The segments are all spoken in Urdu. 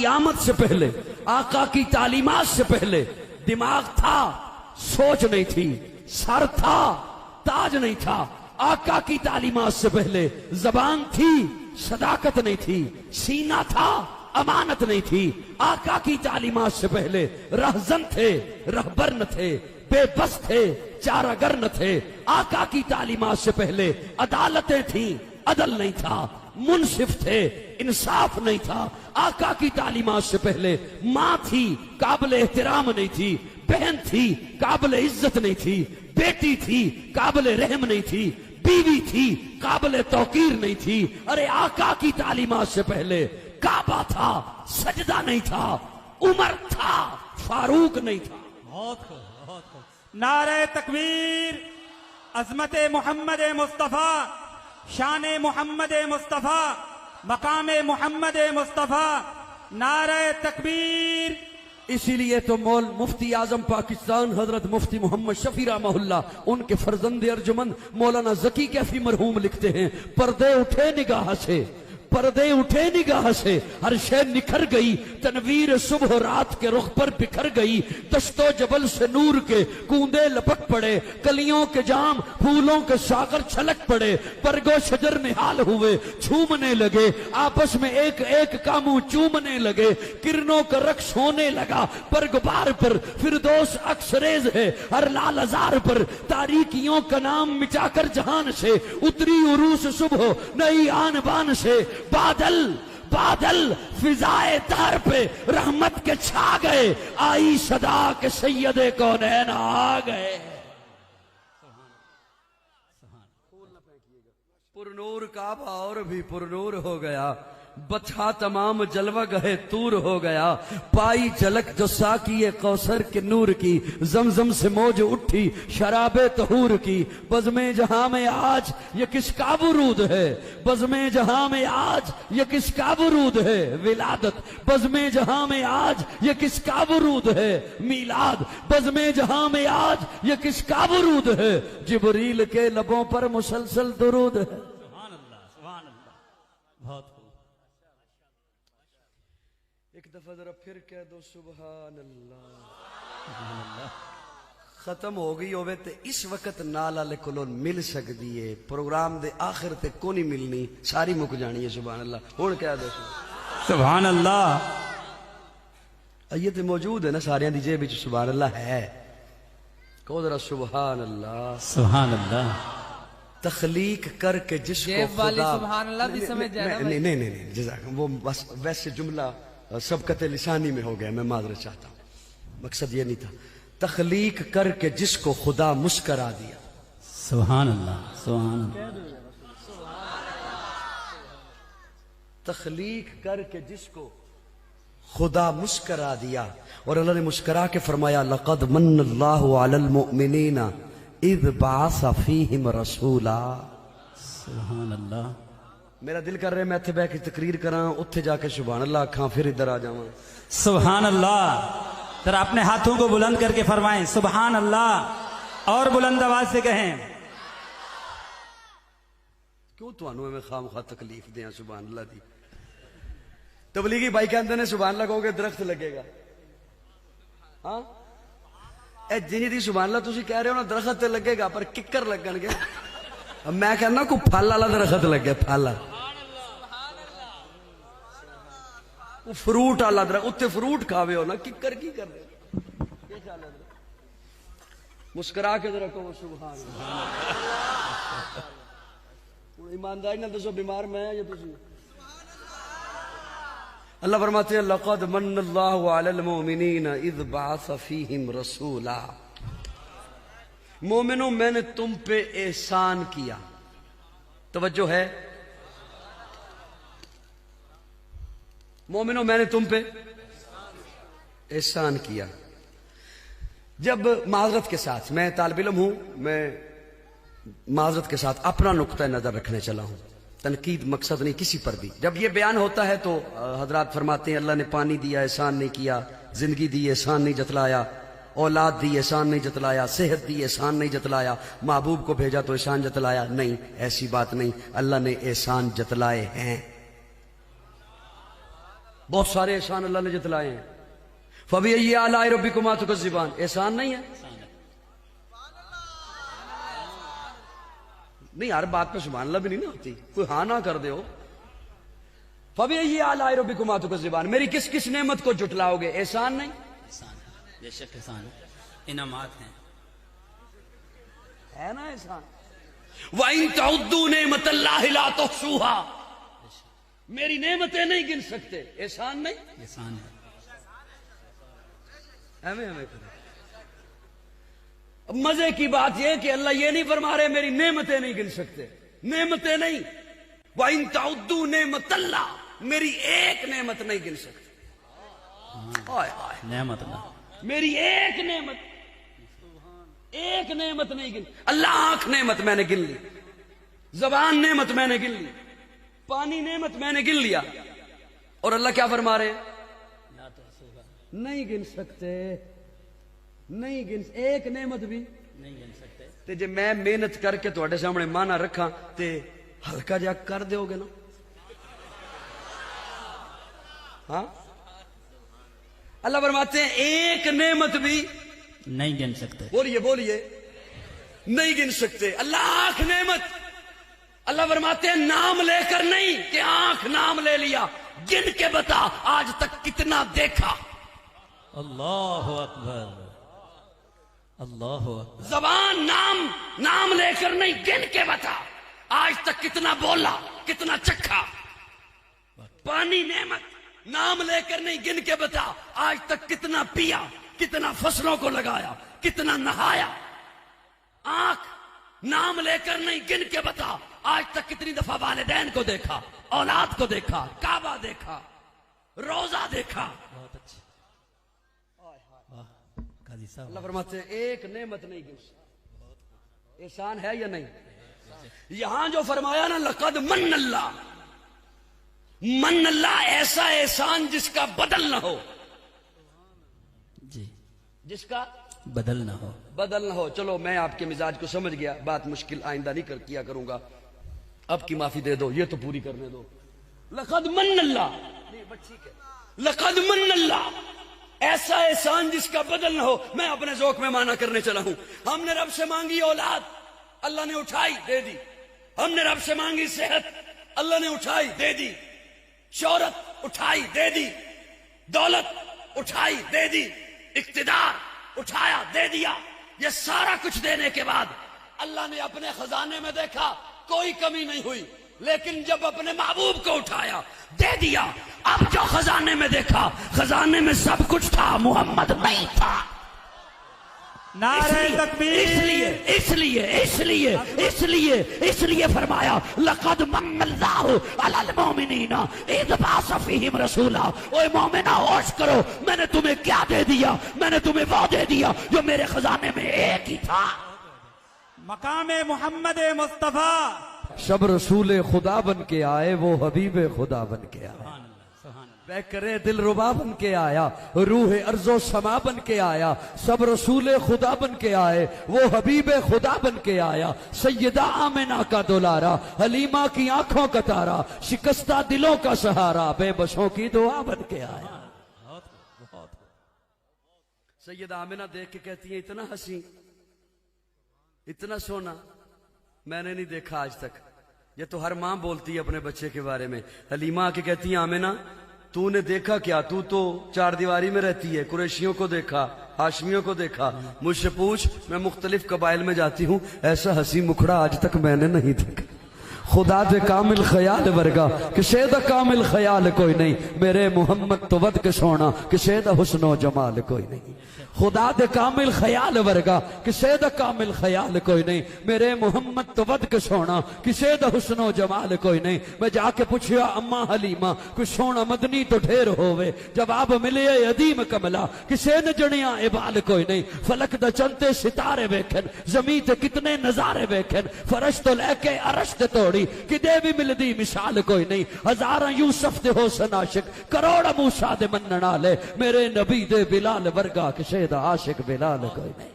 کی آمد سے پہلے، آقا کی تعلیمات سے پہلے دماغ تھا، سوچ نہیں تھی، سر تھا، تاج نہیں تھا۔ آقا کی تعلیمات سے پہلے زبان تھی، صداقت نہیں تھی، سینہ تھا، امانت نہیں تھی۔ آقا کی تعلیمات سے پہلے رہزن تھے، رہبر نہ تھے، بے بس تھے، چارہ گر نہ تھے۔ آقا کی تعلیمات سے پہلے عدالتیں تھیں، عدل نہیں تھا، منصف تھے، انصاف نہیں تھا۔ آقا کی تعلیمات سے پہلے ماں تھی، قابل احترام نہیں تھی، بہن تھی، قابل عزت نہیں تھی، بیٹی تھی، قابل رحم نہیں تھی، بیوی تھی، قابل توقیر نہیں تھی۔ ارے آقا کی تعلیمات سے پہلے کعبہ تھا، سجدہ نہیں تھا، عمر تھا، فاروق نہیں تھا۔ بہت خوب، بہت خوب۔ نعرہ تکبیر، عظمت محمد مصطفیٰ، شان محمد مصطفیٰ، مقام محمد مصطفیٰ، نعرہ تکبیر۔ اسی لیے تو مفتی اعظم پاکستان حضرت مفتی محمد شفیع رحمہ اللہ، ان کے فرزند ارجمند مولانا ذکی کیفی مرحوم لکھتے ہیں، پردے اٹھے نگاہ سے، پردے اٹھے نگاہ سے، ہر شے نکھر گئی، تنویر صبح و رات کے رخ پر بکھر گئی، دشت و جبل سے نور کے کوندے لپک پڑے، کلیوں کے جام پھولوں کے ساغر چھلک پڑے، برگو شجر نہال ہوئے، جھومنے لگے، آپس میں ایک ایک کا منہ چومنے لگے، کرنوں کا رقص ہونے لگا برگ بار پر، فردوس عکس ریز ہے ہر لال ازار پر، تاریکیوں کا نام مٹا کر جہان سے، اتری عروس صبح نئی آن بان سے، بادل بادل فضائے دار پہ رحمت کے چھا گئے، آئی صدا کے سید کونین آ گئے۔ پرنور کعبہ اور بھی پرنور ہو گیا، بچھا تمام جلوہ گہے طور ہو گیا، پائی جھلک جو ساقی کوثر کے نور کی، زمزم سے موج اٹھی شراب طہور کی، بزم جہاں میں آج یہ کس کا ورود ہے، بزم جہاں میں آج یہ کس کا ورود ہے، ولادت بزم جہاں میں آج یہ کس کا ورود ہے، میلاد بزم جہاں میں آج یہ کس کا ورود ہے، جبریل کے لبوں پر مسلسل درود ہے۔ سبحان اللہ، سبحان اللہ، بہت خوب۔ ایک دفعہ ذرا پھر کہہ دو سبحان اللہ۔ ختم ہو گئی ہوئے تے اس وقت نال والے کولوں مل سکدی ہے، پروگرام دے آخر تے کو نہیں ملنی، ساری مک جانی ہے سبحان اللہ۔ ہن کہہ دو سبحان اللہ۔ یہ تے موجود ہے نا سارے دی جیب وچ سبحان اللہ ہے، کہو ذرا سبحان اللہ۔ سبحان اللہ۔ تخلیق کر کے جس کو جیب والی خدا سبحان اللہ بھی سمجھ جائے نا۔ نہیں جزاک وہ بس ویسے جملہ سبقت لسانی میں ہو گیا، میں معذرت چاہتا ہوں، مقصد یہ نہیں تھا۔ تخلیق کر کے جس کو خدا مسکرا دیا، سبحان اللہ، سبحان اللہ۔ تخلیق کر کے جس کو خدا مسکرا دیا، اور اللہ نے مسکرا کے فرمایا لقد من اللہ علی المؤمنین اذ بعث فیہم رسولا۔ سبحان اللہ۔ میرا دل کر رہے میں اتھے بیٹھ کے تقریر کراں، اتھے جا کے سبحان اللہ آکھاں، پھر ادھر آ جاواں۔ سبحان اللہ۔ ذرا اپنے ہاتھوں کو بلند کر کے فرمائیں سبحان اللہ، اور بلند آواز سے کہیں۔ کیوں تانوں میں خام خواہ تکلیف دیاں سبحان اللہ دی؟ تبلیغی بھائی کہندے نے سبحان اللہ کہو گے درخت لگے گا، ہاں اے جنی دی سبحان اللہ تسی کہہ رہے ہو نا درخت تے لگے گا، پر ککر لگن گے۔ اب میں کہنا کوئی پھل والا درخت لگے، پھل وہ فروٹ والا درخت، اتنے فروٹ کھاوے ہو نا، ککر کی کر رہے؟ مسکرا کے ذرا کہو سبحان اللہ۔ ایمانداری نہ دسو بیمار میں یا تسی؟ اللہ فرماتے ہیں لقد من اللہ علی المؤمنین اذ بعث فیہم رسولا۔ مومنوں میں نے تم پہ احسان کیا، توجہ ہے، مومنوں میں نے تم پہ احسان کیا۔ جب معذرت کے ساتھ، میں طالب علم ہوں، میں معذرت کے ساتھ اپنا نقطہ نظر رکھنے چلا ہوں، تنقید مقصد نہیں کسی پر بھی۔ جب یہ بیان ہوتا ہے تو حضرات فرماتے ہیں اللہ نے پانی دیا احسان نہیں کیا، زندگی دی احسان نہیں جتلایا، اولاد دی احسان نہیں جتلایا، صحت دی احسان نہیں جتلایا، محبوب کو بھیجا تو احسان جتلایا۔ نہیں، ایسی بات نہیں، اللہ نے احسان جتلائے ہیں۔ بہت سارے احسان اللہ نے جتلائے ہیں. فَبِأَيِّ آلَاءِ رَبِّكُمَا تُكَذِّبَانِ. احسان نہیں ہے؟ نہیں، ہر بات پہ سبحان اللہ بھی نہیں نا ہوتی، کوئی ہاں نہ کر دے ہو. فَبِأَيِّ آلَاءِ رَبِّكُمَا تُكَذِّبَانِ. میری کس کس نعمت کو جھٹلاؤ گے؟ احسان نہیں؟ احسان ہے، بے شک احسان ہے، انعامات ہیں. ہے نا احسان. وَإِن تَعُدُّوا نِعْمَتَ اللَّهِ لَا تُحْصُوهَا. میری نعمتیں نہیں گن سکتے. احسان نہیں؟ احسان ہے. ہمیں مزے کی بات یہ کہ اللہ یہ نہیں فرما رہے میری نعمتیں نہیں گن سکتے. نعمتیں نہیں. وَإِن تَعُدُّوا نِعْمَتَ اللَّهِ. میری ایک نعمت نہیں گن سکتے. نعمت اللہ. میری ایک نعمت نہیں گن. اللہ آنکھ نعمت میں نے گن لی، زبان نعمت میں نے گن لی، پانی نعمت میں نے گن لیا، اور اللہ کیا فرما رہے؟ نہیں گن سکتے. نہیں گن ایک نعمت بھی نہیں گن سکتے. تے جے میں محنت کر کے تواڈے سامنے مانا رکھاں تے ہلکا جا کر دیو گے نا؟ ہاں. اللہ فرماتے ہیں ایک نعمت بھی نہیں گن سکتے. بولیے نہیں گن سکتے. اللہ آنکھ نعمت. اللہ فرماتے ہیں نام لے کر نہیں کہ آنکھ نام لے لیا، گن کے بتا آج تک کتنا دیکھا. اللہ اکبر، اللہ اکبر. زبان نام لے کر نہیں، گن کے بتا آج تک کتنا بولا، کتنا چکھا. پانی نعمت. نام لے کر نہیں، گن کے بتا آج تک کتنا پیا، کتنا فصلوں کو لگایا، کتنا نہایا. آنکھ نام لے کر نہیں، گن کے بتا آج تک کتنی دفعہ والدین کو دیکھا، اولاد کو دیکھا، کعبہ دیکھا، روزہ دیکھا. بہت اچھا. قاضی صاحب، اللہ فرماتے ہیں ایک نعمت نہیں گن سکتے. احسان ہے یا نہیں؟ یہاں جو فرمایا نا لقد من اللہ، من اللہ ایسا احسان جس کا بدل نہ ہو. جی، جس کا بدل نہ ہو. بدل نہ ہو. چلو میں آپ کے مزاج کو سمجھ گیا، بات مشکل آئندہ نہیں کیا کروں گا. اب کی معافی دے دو، یہ تو پوری کرنے دو. لقد من اللہ، لقد من اللہ ایسا احسان جس کا بدل نہ ہو. میں اپنے ذوق میں مانا کرنے چلا ہوں. ہم نے رب سے مانگی اولاد، اللہ نے اٹھائی دے دی. ہم نے رب سے مانگی صحت، اللہ نے اٹھائی دے دی. شہرت اٹھائی دے دی، دولت اٹھائی دے دی، اقتدار اٹھایا دے دیا. یہ سارا کچھ دینے کے بعد اللہ نے اپنے خزانے میں دیکھا کوئی کمی نہیں ہوئی، لیکن جب اپنے محبوب کو اٹھایا دے دیا. اب جو خزانے میں دیکھا، خزانے میں سب کچھ تھا، محمد نہیں تھا. نعرہ تکبیر. اس لیے فرمایا لقد من اللہ علی المؤمنین اذ بعث فیہم رسولا. اوے مومنہ ہوش کرو، میں نے تمہیں کیا دے دیا؟ میں نے تمہیں وہ دے دیا جو میرے خزانے میں ایک ہی تھا. مقام محمد مصطفیٰ. شب رسول خدا بن کے آئے، وہ حبیب خدا بن کے آئے. کرے دل ربا بن کے آیا، روح ارض و سما بن کے آیا. سب رسول خدا بن کے آئے، وہ حبیب خدا بن کے آیا. سیدہ آمنہ کا دولارا، حلیمہ کی آنکھوں کا تارا، شکستہ دلوں کا سہارا، بے بسوں کی دعا بن کے آیا. سیدہ آمنہ دیکھ کے کہتی ہیں اتنا حسین، اتنا سونا میں نے نہیں دیکھا آج تک. یہ تو ہر ماں بولتی ہے اپنے بچے کے بارے میں. حلیمہ آ کے کہتی ہیں آمنہ تو نے دیکھا کیا؟ تو چار دیواری میں رہتی ہے. قریشیوں کو دیکھا، ہاشمیوں کو دیکھا، مجھ سے پوچھ، میں مختلف قبائل میں جاتی ہوں، ایسا حسی مکھڑا آج تک میں نے نہیں دیکھا. خدا دے کامل خیال ورگا کسے دا کامل خیال کوئی نہیں. میرے محمد تو ود کے سونا کسے دا حسن و جمال کوئی نہیں. خدا دے کامل خیال ورگا کسے دا کامل خیال کوئی نہیں. میرے محمد تو ود کے سونا کسے دا حسن و جمال کوئی نہیں. میں جا کے پوچھیا اماں حلیمہ کوئی سونا مدنی تو ڈھیر ہووے، جواب ملے عدیم کملا کسے نے جڑیاں عبال کوئی نہیں. فلک دا چنتے ستارے ویکھن، زمین تے کتنے نظارے ویکھن، فرش تو لے کے عرش تے توڑی کدے بھی ملدی مثال کوئی نہیں. ہزاراں یوسف دے حسن عاشق، کروڑ موسیٰ دے منن والے، میرے نبی دے بلال ورگا کسے دا عاشق بلال کوئی نہیں.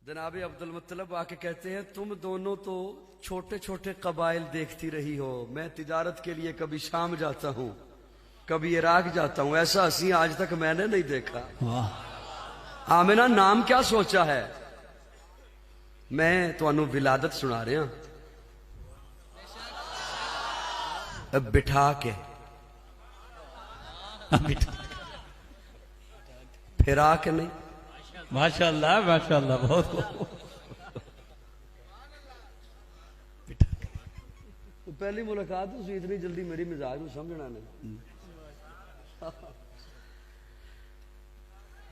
جناب عبد المطلب آ کے کہتے ہیں تم دونوں تو چھوٹے چھوٹے قبائل دیکھتی رہی ہو، میں تجارت کے لیے کبھی شام جاتا ہوں کبھی عراق جاتا ہوں، ایسا ہنسی آج تک میں نے نہیں دیکھا۔ آمنہ نام کیا سوچا ہے؟ میں تمہیں ولادت سنا رہا ہوں، اب بٹھا کے پھرا کے نہیں، ماشاء اللہ بہت پہلی ملاقات اسی اتنی جلدی میری مزاج میں سمجھنا نہیں۔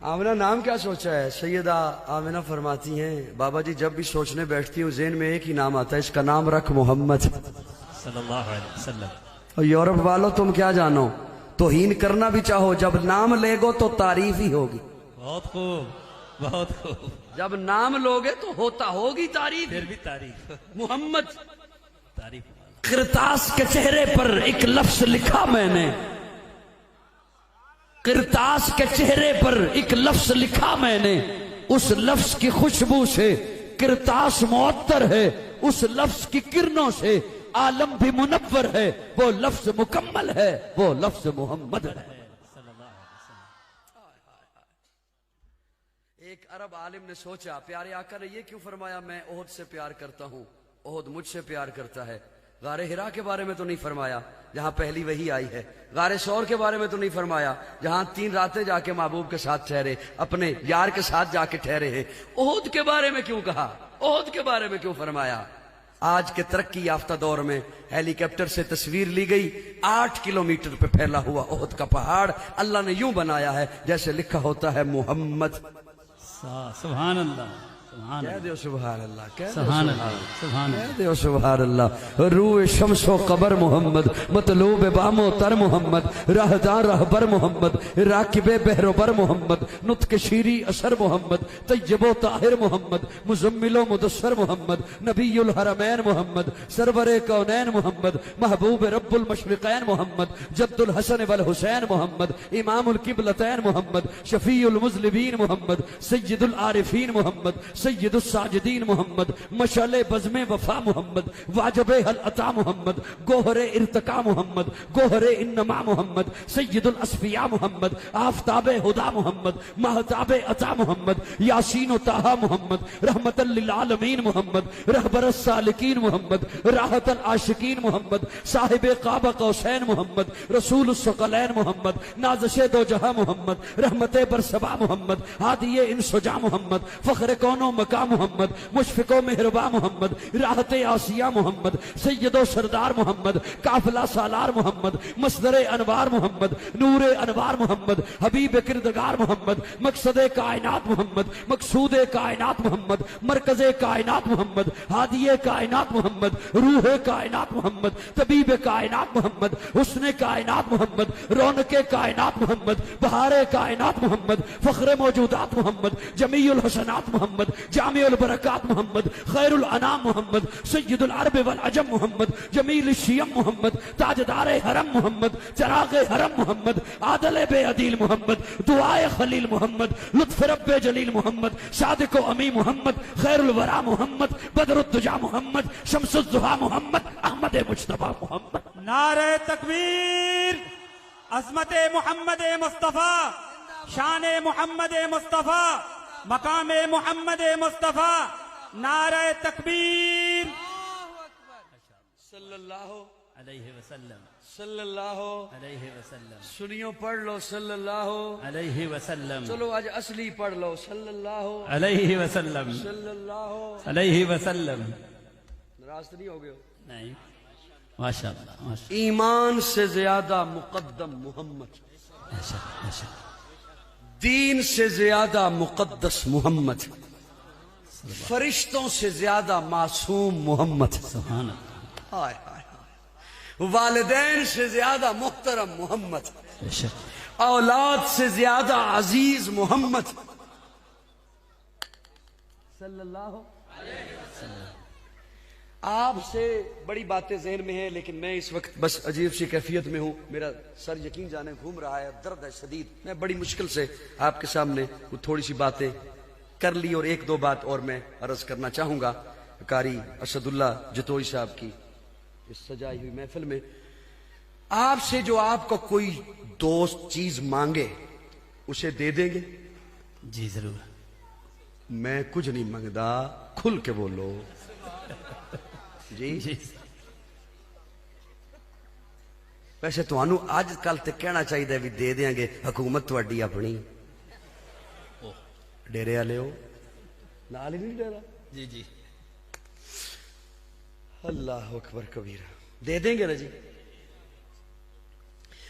آمنہ نام کیا سوچا ہے؟ سیدہ آمنہ فرماتی ہیں بابا جی جب بھی سوچنے بیٹھتی ہوں ذہن میں ایک ہی نام آتا ہے، اس کا نام رکھ محمد صلی اللہ علیہ وسلم۔ اور یورپ والوں تم کیا جانو، توہین کرنا بھی چاہو جب نام لے گو تو تعریف ہی ہوگی۔ بہت خوب بہت خوب، جب نام لوگے تو ہوتا ہوگی تعریف، پھر بھی تعریف محمد۔ تعریف۔ قرطاس کے چہرے پر ایک لفظ لکھا میں نے، قرطاس کے چہرے پر ایک لفظ لکھا میں نے، اس لفظ کی خوشبو سے قرطاس معطر ہے، اس لفظ کی کرنوں سے عالم بھی منور ہے، وہ لفظ مکمل ہے، وہ لفظ محمد ہے۔ ایک عرب عالم نے سوچا پیارے آقا نے یہ کیوں فرمایا میں احد سے پیار کرتا ہوں، احد مجھ سے پیار کرتا ہے؟ غار ہرا کے بارے میں تو نہیں فرمایا جہاں پہلی وحی آئی ہے، غار سور کے بارے میں تو نہیں فرمایا جہاں 3 راتیں جا کے محبوب کے ساتھ ٹھہرے، اپنے یار کے ساتھ جا کے ٹھہرے ہیں۔ احد کے بارے میں کیوں کہا، احد کے بارے میں کیوں فرمایا؟ آج کے ترقی یافتہ دور میں ہیلی کاپٹر سے تصویر لی گئی، 8 کلومیٹر پہ پھیلا ہوا احد کا پہاڑ اللہ نے یوں بنایا ہے جیسے لکھا ہوتا ہے محمد۔ سبحان اللہ سبحان کہہ دیو سبحان اللہ، کہہ دیو سبحان اللہ سبحان کہہ دیو سبحان اللہ۔ روح شمس و قبر محمد، مطلوب بام و تر محمد، راہدار رہبر محمد، راکب بحر و بر محمد، نطق شیری اثر محمد، طیب و طاہر محمد، مزمل و مدثر محمد، نبی الحرمین محمد، سرور کونین محمد، محبوب رب المشرقین محمد، جد الحسن والحسین محمد، امام القبلتین محمد، شفیع المذنبین محمد، سید العارفین محمد، سید الساجدین محمد، مشعل بزم وفا محمد، واجب حل عطا محمد، گوہر ارتقا محمد، گوہر انما محمد، سید الاسفیاء محمد، آفتاب ہدا محمد، مہتاب عطا محمد، یاسین و طہ محمد، رحمت للعالمین محمد، رہبر السالکین محمد، راحت العاشقین محمد، صاحب قاب قوسین محمد، رسول الثقلین محمد، نازش دو جہاں محمد، رحمت برسبا محمد، ہادی انسجا محمد، فخر کون و مقام محمد، مشفق و مہربا محمد، راحت آسیہ محمد، سید و سردار محمد، قافلہ سالار محمد، مصدر انوار محمد، نور انوار محمد، حبیب کردگار محمد، مقصد کائنات محمد، مقصود کائنات محمد، مرکز کائنات محمد، ہادی کائنات محمد، روح کائنات محمد، طبیب کائنات محمد، حسن کائنات محمد، رونق کائنات محمد، بہار کائنات محمد، فخر موجودات محمد، جمیع الحسنات محمد، جامع البرکات محمد، خیر الانام محمد، سید العرب والعجم محمد، جمیل الشیم محمد، تاجدار حرم محمد، چراغ حرم محمد، عادل بے عدیل محمد، دعائے خلیل محمد، لطف رب جلیل محمد، صادق و امی محمد، خیر الورا محمد، بدر الدجا محمد، شمس الضحا محمد، احمد مجتبی محمد۔ نعرہ تکبیر، عظمت محمد مصطفیٰ، شان محمد مصطفیٰ، مقام محمد مصطفیٰ، نعرہ تکبیر، صلی اللہ علیہ وسلم صلی اللہ علیہ وسلم سنیو پڑھ لو صلی اللہ علیہ وسلم چلو آج اصلی پڑھ لو صلی اللہ علیہ وسلم صلی اللہ۔ علیہ وسلم۔ ناراض تو نہیں ہو گئے ہو؟ نہیں، ماشاء اللہ ماشاء ایمان سے زیادہ مقدم محمد، اللہ، دین سے زیادہ مقدس محمد، فرشتوں سے زیادہ معصوم محمد، سبحان اللہ، ہائے ہائے ہائے، والدین سے زیادہ محترم محمد، بے شک، اولاد سے زیادہ عزیز محمد صلی اللہ علیہ وسلم۔ آپ سے بڑی باتیں ذہن میں ہیں لیکن میں اس وقت بس عجیب سی کیفیت میں ہوں، میرا سر یقین جانے گھوم رہا ہے، درد ہے شدید، میں بڑی مشکل سے آپ کے سامنے تھوڑی سی باتیں کر لی. اور ایک دو بات اور میں عرض کرنا چاہوں گا قاری اسد اللہ جتوئی صاحب کی اس سجائی ہوئی محفل میں. آپ سے جو آپ کا کوئی دوست چیز مانگے اسے دے دیں گے؟ جی ضرور. میں کچھ نہیں مانگدا, کھل کے بولو. جی جی ویسے تھانوں اج کل تے کہنا چاہیے بھی دے دیں گے, حکومت تہاڈی اپنی ڈیرے والے ہو نال ہی نہیں ڈیرا. جی جی اللہ اکبر کبیرہ. دے دیں گے نا جی.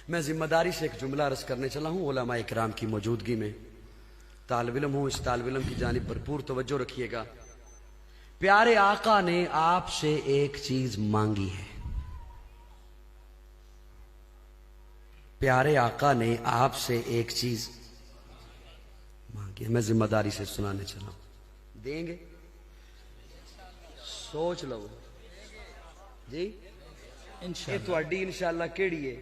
میں ذمہ داری سے ایک جملہ عرض کرنے چلا ہوں علماء اکرام کی موجودگی میں. طالب علم ہوں, اس طالب علم کی جانب بھرپور توجہ رکھیے گا. پیارے آقا نے آپ سے ایک چیز مانگی ہے. پیارے آقا نے آپ سے ایک چیز مانگی ہے. میں ذمہ داری سے سنانے چلا ہوں. دیں گے؟ سوچ لو جی. یہ انشاءاللہ. تہاڈی انشاءاللہ کیڑی ہے؟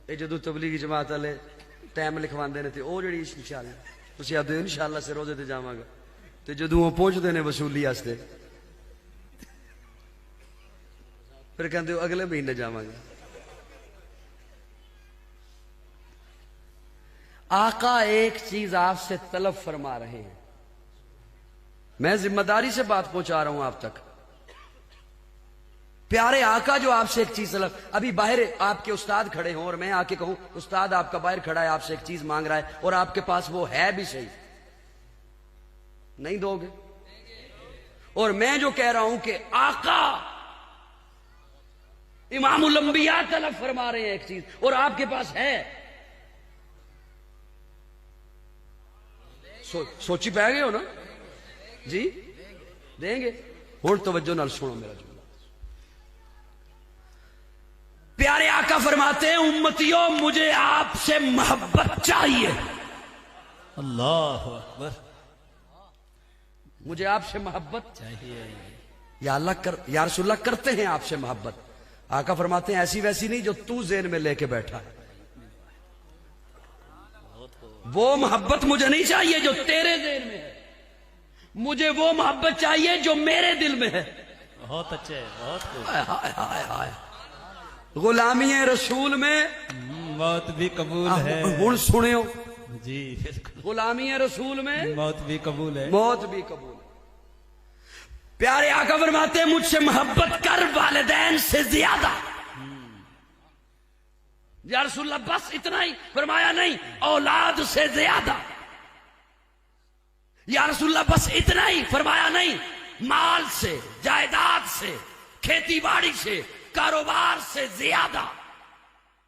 یہ جدو تبلیغی جماعت والے ٹائم لکھواندے نے تے او جڑی انشاءاللہ تسی آدھے انشاءاللہ سے روزے تے جاواں گا, تے جدو وہ پہنچدے نے وصولی واسطے پھر کہندے ہو اگلے مہینے جاواں گا. آقا ایک چیز آپ سے طلب فرما رہے ہیں. میں ذمہ داری سے بات پہنچا رہا ہوں آپ تک. پیارے آقا جو آپ سے ایک چیز طلب, ابھی باہر آپ کے استاد کھڑے ہوں اور میں آ کے کہوں استاد آپ کا باہر کھڑا ہے آپ سے ایک چیز مانگ رہا ہے اور آپ کے پاس وہ ہے بھی صحیح, نہیں دو گے؟ اور میں جو کہہ رہا ہوں کہ آقا امام الانبیاء طلب فرما رہے ہیں ایک چیز اور آپ کے پاس ہے, سوچی پہ گئے ہو نا جی. دیں گے؟ اور توجہ نال سنو میرا جملہ. پیارے آقا فرماتے ہیں امتیوں مجھے آپ سے محبت چاہیے. اللہ اکبر. مجھے آپ سے محبت چاہیے. یا اللہ یا رسول اللہ کرتے ہیں آپ سے محبت. آقا فرماتے ہیں ایسی ویسی نہیں جو تو ذہن میں لے کے بیٹھا ہے. وہ محبت مجھے نہیں چاہیے جو تیرے ذہن میں ہے, مجھے وہ محبت چاہیے جو میرے دل میں ہے. بہت اچھے, بہت خوب. ہائے ہائے ہائے ہائے. غلامی رسول میں موت بھی قبول ہے. ہن سنو جی بالکل. غلامی رسول میں موت بھی قبول ہے. موت بھی قبول. پیارے آقا فرماتے ہیں مجھ سے محبت کر والدین سے زیادہ. یا رسول اللہ بس اتنا ہی؟ فرمایا نہیں, اولاد سے زیادہ. یا رسول اللہ بس اتنا ہی؟ فرمایا نہیں, مال سے, جائیداد سے, کھیتی باڑی سے, کاروبار سے زیادہ.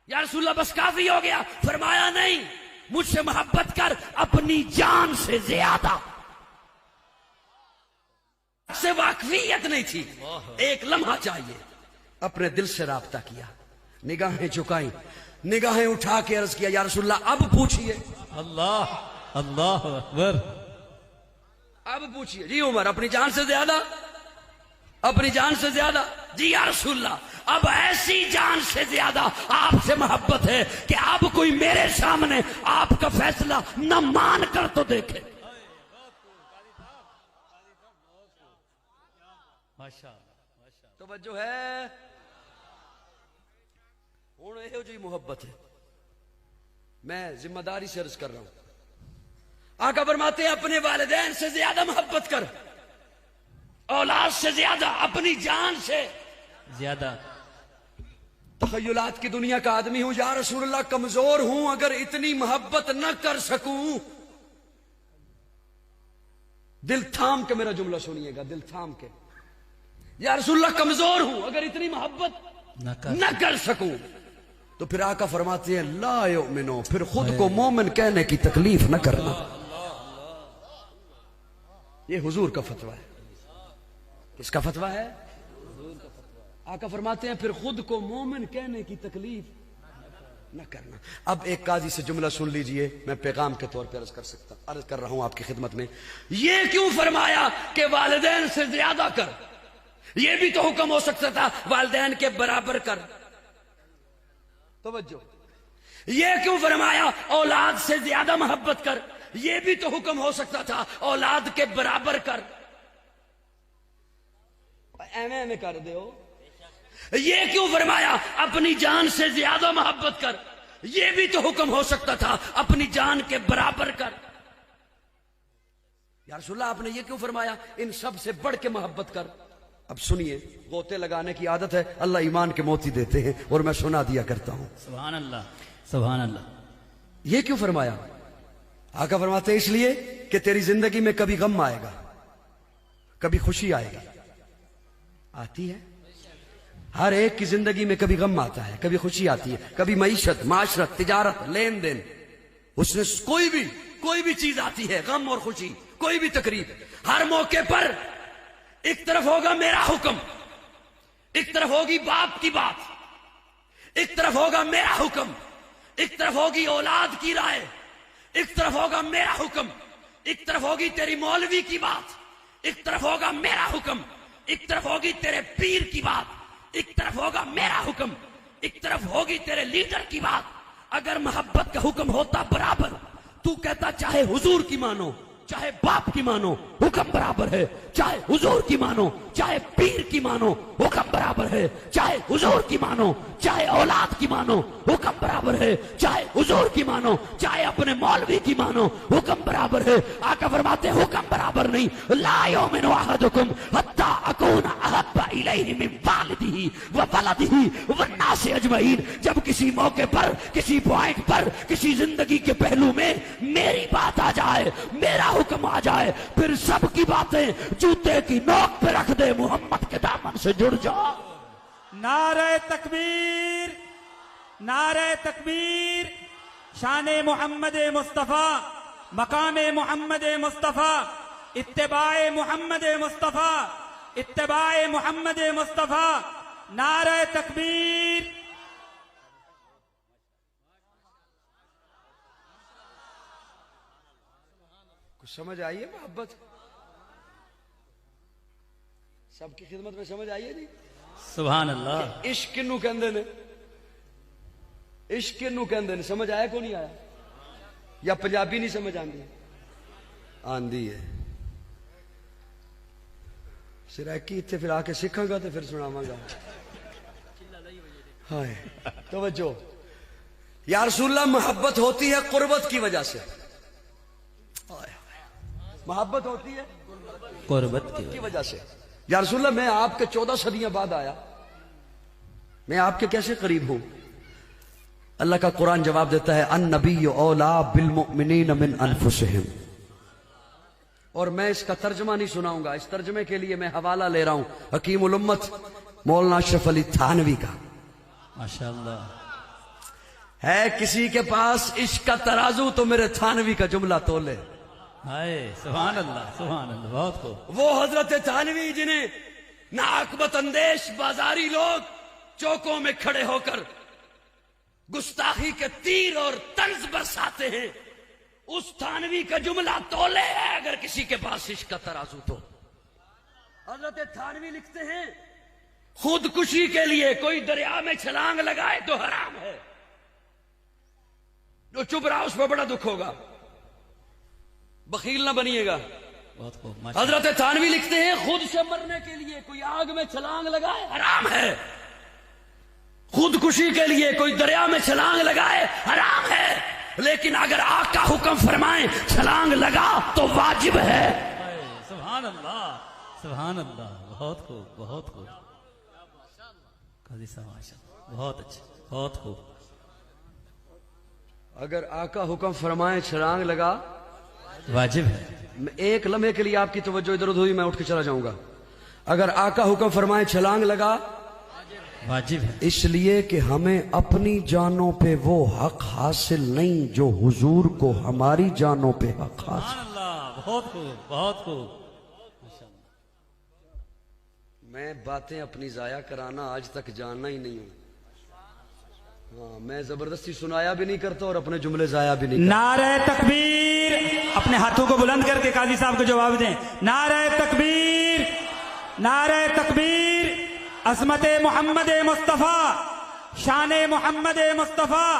یا رسول اللہ بس کافی ہو گیا؟ فرمایا نہیں, مجھ سے محبت کر اپنی جان سے زیادہ. سے واقفیت نہیں تھی, ایک لمحہ چاہیے. اپنے دل سے رابطہ کیا, نگاہیں جھکائیں, نگاہیں اٹھا کے عرض کیا یا رسول اللہ اب پوچھئے. اللہ اللہ اکبر. اب پوچھئے. جی عمر اپنی جان سے زیادہ, اپنی جان سے زیادہ. جی یا رسول اللہ اب ایسی جان سے زیادہ آپ سے محبت ہے کہ اب کوئی میرے سامنے آپ کا فیصلہ نہ مان کر تو دیکھے. توجہ ہے. ہوں یہ جی محبت ہے. میں ذمہ داری سے عرض کر رہا ہوں. آقا فرماتے ہیں اپنے والدین سے زیادہ محبت کر, اولاد سے زیادہ, اپنی جان سے زیادہ. تخیلات کی دنیا کا آدمی ہوں یا رسول اللہ, کمزور ہوں, اگر اتنی محبت نہ کر سکوں. دل تھام کے میرا جملہ سنیے گا, دل تھام کے. یا رسول اللہ کمزور ہوں, اگر اتنی محبت نہ کر سکوں. تو پھر آقا فرماتے ہیں لا یؤمنو, پھر خود کو مومن کہنے کی تکلیف نہ کرنا. یہ حضور کا فتویٰ ہے. کس کا فتویٰ ہے؟ آقا فرماتے ہیں پھر خود کو مومن کہنے کی تکلیف نہ کرنا. اب ایک قاضی سے جملہ سن لیجئے, میں پیغام کے طور پہ عرض کر رہا ہوں آپ کی خدمت میں. یہ کیوں فرمایا کہ والدین سے زیادہ کر؟ یہ بھی تو حکم ہو سکتا تھا والدین کے برابر کر. توجہ. یہ کیوں فرمایا اولاد سے زیادہ محبت کر؟ یہ بھی تو حکم ہو سکتا تھا اولاد کے برابر کر. ایویں ایویں کر دے ہو. یہ کیوں فرمایا اپنی جان سے زیادہ محبت کر؟ یہ بھی تو حکم ہو سکتا تھا اپنی جان کے برابر کر. یا رسول اللہ آپ نے یہ کیوں فرمایا ان سب سے بڑھ کے محبت کر؟ اب سنیے، غوطے لگانے کی عادت ہے، اللہ ایمان کے موتی دیتے ہیں اور میں سنا دیا کرتا ہوں. سبحان اللہ سبحان اللہ. یہ کیوں فرمایا؟ آقا فرماتے ہیں اس لیے کہ تیری زندگی میں کبھی غم آئے گا، کبھی خوشی آئے گی. آتی ہے ہر ایک کی زندگی میں، کبھی غم آتا ہے، کبھی خوشی آتی ہے، کبھی معیشت، معاشرت، تجارت، لین دین، اس نے کوئی بھی چیز آتی ہے، غم اور خوشی، کوئی بھی تقریب. ہر موقع پر ایک طرف ہوگا میرا حکم، ایک طرف ہوگی باپ کی بات، ایک طرف ہوگا میرا حکم، ایک طرف ہوگی اولاد کی رائے، ایک طرف ہوگا میرا حکم، ایک طرف ہوگی تیری مولوی کی بات، ایک طرف ہوگا میرا حکم، ایک طرف ہوگی تیرے پیر کی بات، ایک طرف ہوگا میرا حکم، ایک طرف ہوگی تیرے لیڈر کی بات. اگر محبت کا حکم ہوتا برابر، تو کہتا چاہے حضور کی مانو چاہے باپ کی مانو حکم برابر ہے، چاہے حضور کی مانو چاہے پیر کی مانو حکم برابر ہے، چاہے حضور کی مانو چاہے اولاد کی مانو حکم برابر ہے، چاہے حضور کی مانو چاہے اپنے مولوی کی مانو حکم برابر ہے. آقا فرماتے حکم برابر نہیں. لا یؤمن احدکم حتی اکون احب الیہ من والدہ وولدہ والناس اجمعین. جب کسی موقع پر، کسی پوائنٹ پر، کسی زندگی کے پہلو میں میری بات آ جائے، میرا حکم آ جائے، پھر سب کی باتیں جوتے کی نوک پہ رکھ دے، محمد کے دامن سے جڑ جا. نعرہ تکبیر نعرہ تکبیر. شان محمد مصطفیٰ، مقام محمد مصطفیٰ، اتباع محمد مصطفیٰ، اتباع محمد مصطفیٰ. نعرہ تکبیر. کچھ سمجھ آئیے محبت؟ سب کی خدمت میں سمجھ آئیے نہیں؟ سبحان اللہ. عشق کنوں کہندے نے، عشق کنوں کہندے نے، سمجھ آیا کو نہیں آیا؟ یا پنجابی نہیں سمجھ آندی؟ آندی ہے. سرائکی اتنے پھر آ کے سکھاں گا تو پھر سناواں گا. ہائے توجہ. یا رسول اللہ محبت ہوتی ہے قربت کی وجہ سے. محبت ہوتی ہے قربت کی وجہ سے. یا رسول اللہ میں آپ کے 14 صدیاں بعد آیا، میں آپ کے کیسے قریب ہوں؟ اللہ کا قرآن جواب دیتا ہے النبی اولا بالمؤمنین من انفسہم. اور میں اس کا ترجمہ نہیں سناؤں گا، اس ترجمے کے لیے میں حوالہ لے رہا ہوں حکیم الامت مولانا اشرف علی تھانوی کا. ماشاءاللہ. ہے کسی کے پاس عشق کا ترازو تو میرے تھانوی کا جملہ تولے. ہائے سبحان اللہ سبحان اللہ. بہت خوب. وہ حضرت تھانوی جنہیں ناعاقبت اندیش بازاری لوگ چوکوں میں کھڑے ہو کر گستاخی کے تیر اور طنز برساتے ہیں، اس تھانوی کا جملہ تولے ہے اگر کسی کے پاس عشق کا ترازو تو. حضرت تھانوی لکھتے ہیں خودکشی کے لیے کوئی دریا میں چھلانگ لگائے تو حرام ہے، جو چپ رہا اس پہ بڑا دکھ ہوگا، بخیل نہ بنیے گا. بہت خوب. حضرت تھانوی لکھتے ہیں خود سے مرنے کے لیے کوئی آگ میں چھلانگ لگائے حرام ہے، خودکشی کے لیے کوئی دریا میں چھلانگ لگائے حرام ہے، لیکن اگر آقا حکم فرمائیں چھلانگ لگا تو واجب ہے. سبحان اللہ سبحان اللہ. بہت خوب بہت خوب. قاضی صاحب ماشاءاللہ بہت اچھا بہت خوب. اگر آقا حکم فرمائیں چھلانگ لگا واجب ہے. ایک لمحے کے لیے آپ کی توجہ ادھر ادھر ہوئی، میں اٹھ کے چلا جاؤں گا. اگر آقا حکم فرمائیں چھلانگ لگا واجب ہے، اس لیے کہ ہمیں اپنی جانوں پہ وہ حق حاصل نہیں جو حضور کو ہماری جانوں پہ حق حاصل. سبحان اللہ. بہت خوب بہت خوب. میں باتیں اپنی ضائع کرانا آج تک جاننا ہی نہیں ہوں. ہاں میں زبردستی سنایا بھی نہیں کرتا اور اپنے جملے ضائع بھی نہیں کرتا. نعرہ تکبیر. اپنے ہاتھوں کو بلند کر کے قاضی صاحب کو جواب دیں. نعرہ تکبیر نعرہ تکبیر. عظمت محمد مصطفیٰ، شان محمد مصطفیٰ،